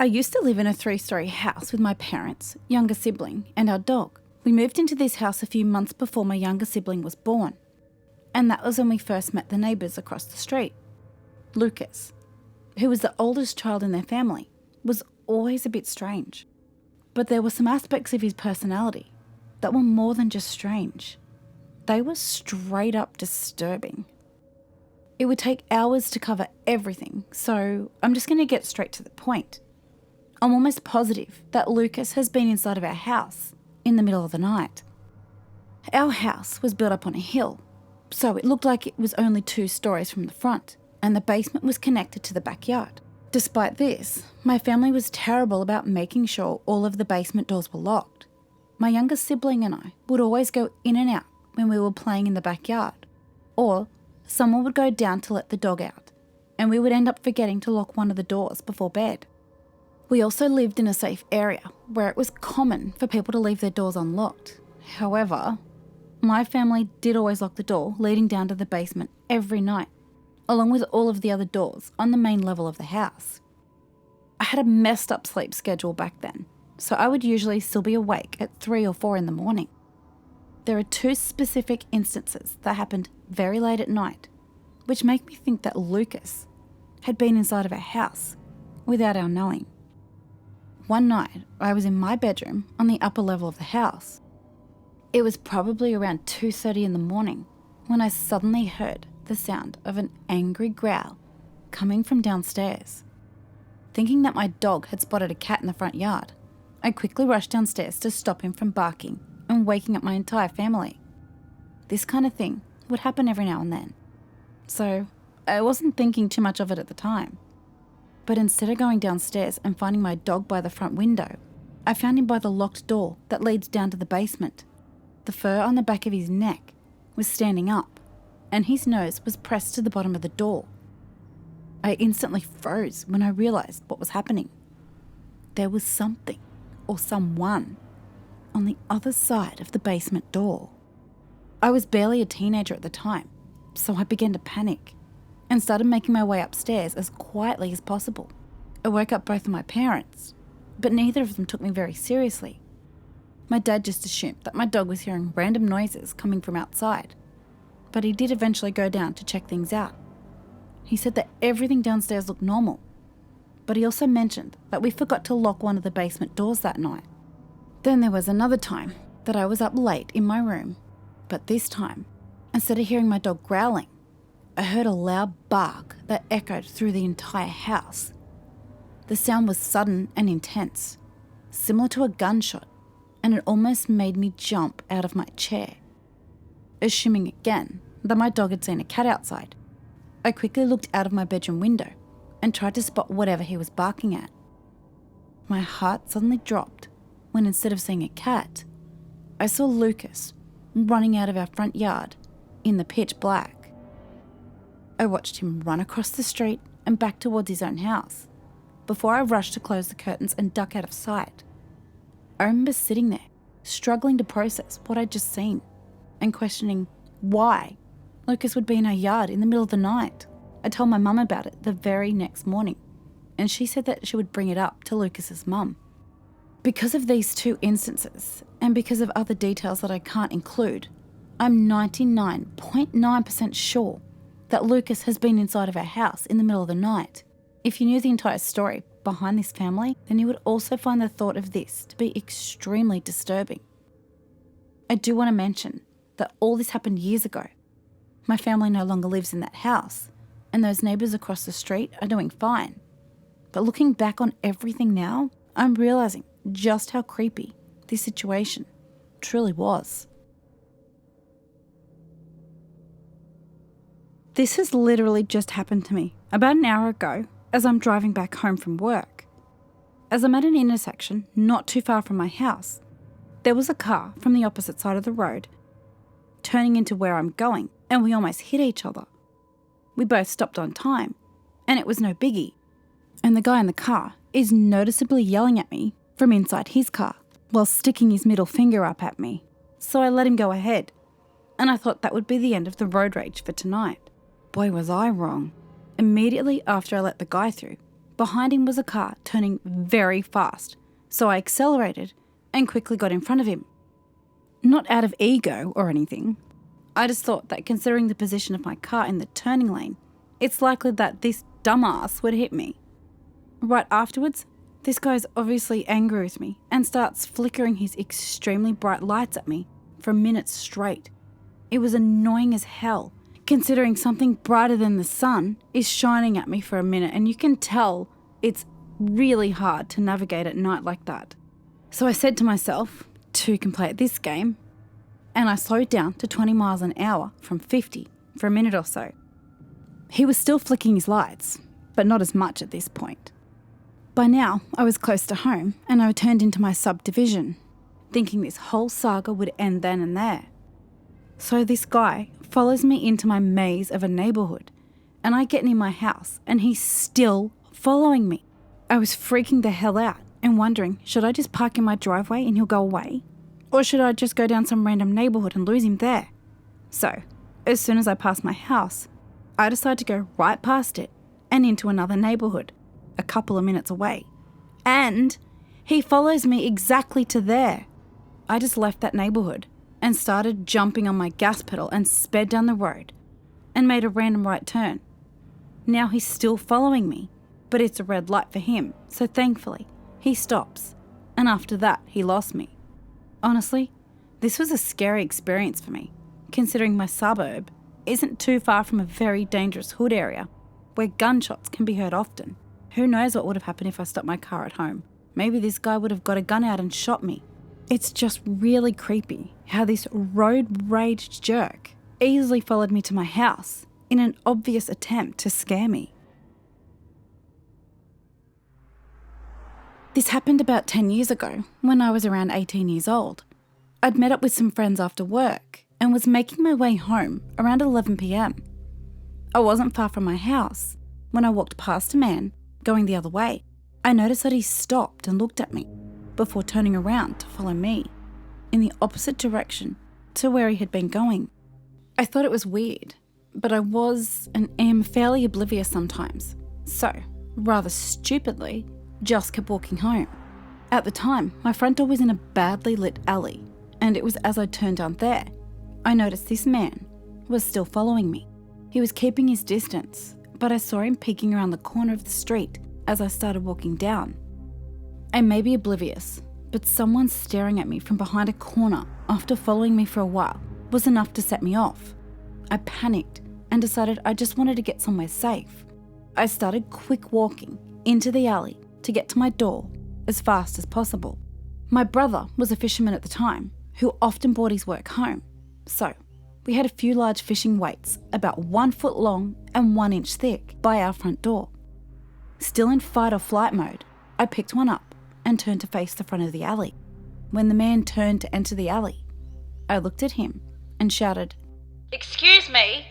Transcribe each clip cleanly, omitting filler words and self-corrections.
I used to live in a 3-story house with my parents, younger sibling, and our dog. We moved into this house a few months before my younger sibling was born. And that was when we first met the neighbours across the street. Lucas, who was the oldest child in their family, was always a bit strange. But there were some aspects of his personality that were more than just strange. They were straight up disturbing. It would take hours to cover everything, so I'm just going to get straight to the point. I'm almost positive that Lucas has been inside of our house in the middle of the night. Our house was built up on a hill, so it looked like it was only 2 stories from the front, and the basement was connected to the backyard. Despite this, my family was terrible about making sure all of the basement doors were locked. My younger sibling and I would always go in and out when we were playing in the backyard, or someone would go down to let the dog out, and we would end up forgetting to lock one of the doors before bed. We also lived in a safe area where it was common for people to leave their doors unlocked. However, my family did always lock the door leading down to the basement every night, along with all of the other doors on the main level of the house. I had a messed up sleep schedule back then, so I would usually still be awake at 3 or 4 in the morning. There are 2 specific instances that happened very late at night, which make me think that Lucas had been inside of our house without our knowing. One night, I was in my bedroom on the upper level of the house. It was probably around 2:30 in the morning when I suddenly heard the sound of an angry growl coming from downstairs. Thinking that my dog had spotted a cat in the front yard, I quickly rushed downstairs to stop him from barking and waking up my entire family. This kind of thing would happen every now and then, so I wasn't thinking too much of it at the time. But instead of going downstairs and finding my dog by the front window, I found him by the locked door that leads down to the basement. The fur on the back of his neck was standing up, and his nose was pressed to the bottom of the door. I instantly froze when I realised what was happening. There was something, or someone, on the other side of the basement door. I was barely a teenager at the time, so I began to panic and started making my way upstairs as quietly as possible. I woke up both of my parents, but neither of them took me very seriously. My dad just assumed that my dog was hearing random noises coming from outside, but he did eventually go down to check things out. He said that everything downstairs looked normal, but he also mentioned that we forgot to lock one of the basement doors that night. Then there was another time that I was up late in my room, but this time, instead of hearing my dog growling, I heard a loud bark that echoed through the entire house. The sound was sudden and intense, similar to a gunshot, and it almost made me jump out of my chair. Assuming again that my dog had seen a cat outside, I quickly looked out of my bedroom window and tried to spot whatever he was barking at. My heart suddenly dropped when instead of seeing a cat, I saw Lucas running out of our front yard in the pitch black. I watched him run across the street and back towards his own house before I rushed to close the curtains and duck out of sight. I remember sitting there, struggling to process what I'd just seen and questioning why Lucas would be in our yard in the middle of the night. I told my mum about it the very next morning, and she said that she would bring it up to Lucas's mum. Because of these 2 instances, and because of other details that I can't include, I'm 99.9% sure that Lucas has been inside of our house in the middle of the night. If you knew the entire story behind this family, then you would also find the thought of this to be extremely disturbing. I do want to mention that all this happened years ago. My family no longer lives in that house, and those neighbours across the street are doing fine. But looking back on everything now, I'm realising just how creepy this situation truly was. This has literally just happened to me about an hour ago as I'm driving back home from work. As I'm at an intersection not too far from my house, there was a car from the opposite side of the road turning into where I'm going, and we almost hit each other. We both stopped on time, and it was no biggie. And the guy in the car is noticeably yelling at me from inside his car while sticking his middle finger up at me. So I let him go ahead, and I thought that would be the end of the road rage for tonight. Boy, was I wrong. Immediately after I let the guy through, Behind him was a car turning very fast, so I accelerated and quickly got in front of him. Not out of ego or anything. I just thought that considering the position of my car in the turning lane, it's likely that this dumbass would hit me. Right afterwards, this guy's obviously angry with me and starts flickering his extremely bright lights at me for minutes straight. It was annoying as hell, considering something brighter than the sun is shining at me for a minute, and you can tell it's really hard to navigate at night like that. So I said to myself, two can play at this game, and I slowed down to 20 miles an hour from 50 for a minute or so. He was still flicking his lights, but not as much at this point. By now, I was close to home and I turned into my subdivision, thinking this whole saga would end then and there. So this guy follows me into my maze of a neighbourhood, and I get near my house and he's still following me. I was freaking the hell out and wondering, should I just park in my driveway and he'll go away? Or should I just go down some random neighbourhood and lose him there? So, as soon as I passed my house, I decided to go right past it and into another neighbourhood, a couple of minutes away. And he follows me exactly to there. I just left that neighbourhood and started jumping on my gas pedal and sped down the road and made a random right turn. Now he's still following me, but it's a red light for him, so thankfully he stops, and after that he lost me. Honestly, this was a scary experience for me, considering my suburb isn't too far from a very dangerous hood area where gunshots can be heard often. Who knows what would have happened if I stopped my car at home? Maybe this guy would have got a gun out and shot me. It's just really creepy how this road rage jerk easily followed me to my house in an obvious attempt to scare me. This happened about 10 years ago when I was around 18 years old. I'd met up with some friends after work and was making my way home around 11 p.m. I wasn't far from my house when I walked past a man going the other way. I noticed that he stopped and looked at me before turning around to follow me in the opposite direction to where he had been going. I thought it was weird, but I was and am fairly oblivious sometimes, so, rather stupidly, just kept walking home. At the time, my front door was in a badly lit alley, and it was as I turned down there, I noticed this man was still following me. He was keeping his distance, but I saw him peeking around the corner of the street as I started walking down. I may be oblivious, but someone staring at me from behind a corner after following me for a while was enough to set me off. I panicked and decided I just wanted to get somewhere safe. I started quick walking into the alley to get to my door as fast as possible. My brother was a fisherman at the time who often brought his work home, so we had a few large fishing weights about 1 foot long and 1 inch thick by our front door. Still in fight or flight mode, I picked one up and turned to face the front of the alley. When the man turned to enter the alley, I looked at him and shouted, "Excuse me,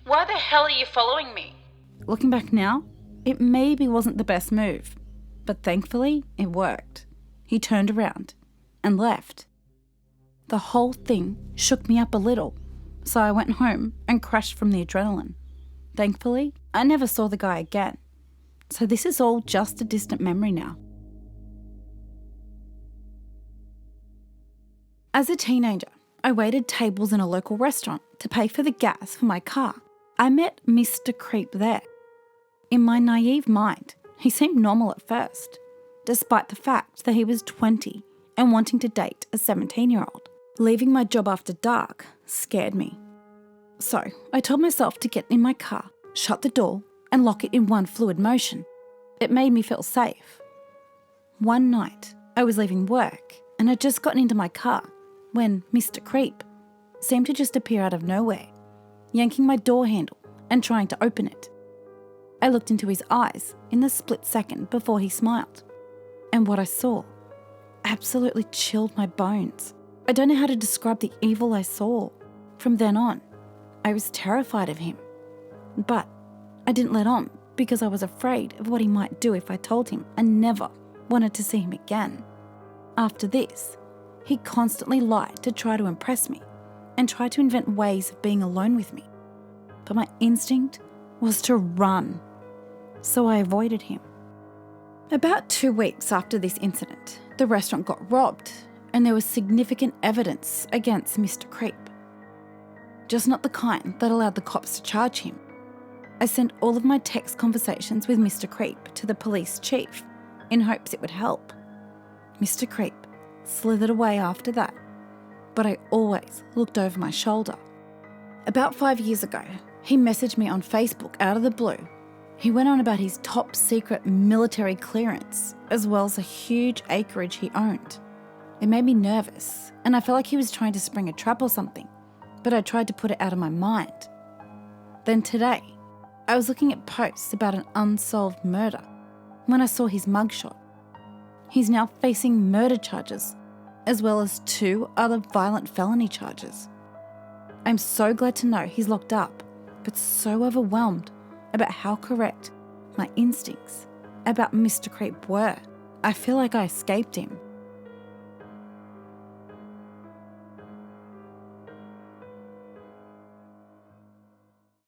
why the hell are you following me?" Looking back now, it maybe wasn't the best move, but thankfully it worked. He turned around and left. The whole thing shook me up a little, so I went home and crashed from the adrenaline. Thankfully, I never saw the guy again, so this is all just a distant memory now. As a teenager, I waited tables in a local restaurant to pay for the gas for my car. I met Mr. Creep there. In my naive mind, he seemed normal at first, despite the fact that he was 20 and wanting to date a 17-year-old. Leaving my job after dark scared me. So I told myself to get in my car, shut the door, and lock it in one fluid motion. It made me feel safe. One night, I was leaving work and had just gotten into my car when Mr. Creep seemed to just appear out of nowhere, yanking my door handle and trying to open it. I looked into his eyes in the split second before he smiled, and what I saw absolutely chilled my bones. I don't know how to describe the evil I saw. From then on, I was terrified of him, but I didn't let on because I was afraid of what he might do if I told him I never wanted to see him again. After this, he constantly lied to try to impress me and tried to invent ways of being alone with me. But my instinct was to run, so I avoided him. About 2 weeks after this incident, the restaurant got robbed and there was significant evidence against Mr. Creep. Just not the kind that allowed the cops to charge him. I sent all of my text conversations with Mr. Creep to the police chief in hopes it would help. Mr. Creep slithered away after that, but I always looked over my shoulder. About 5 years ago, he messaged me on Facebook out of the blue. He went on about his top secret military clearance, as well as a huge acreage he owned. It made me nervous, and I felt like he was trying to spring a trap or something, but I tried to put it out of my mind. Then today, I was looking at posts about an unsolved murder when I saw his mugshot. He's now facing murder charges, as well as 2 other violent felony charges. I'm so glad to know he's locked up, but so overwhelmed about how correct my instincts about Mr. Creep were. I feel like I escaped him.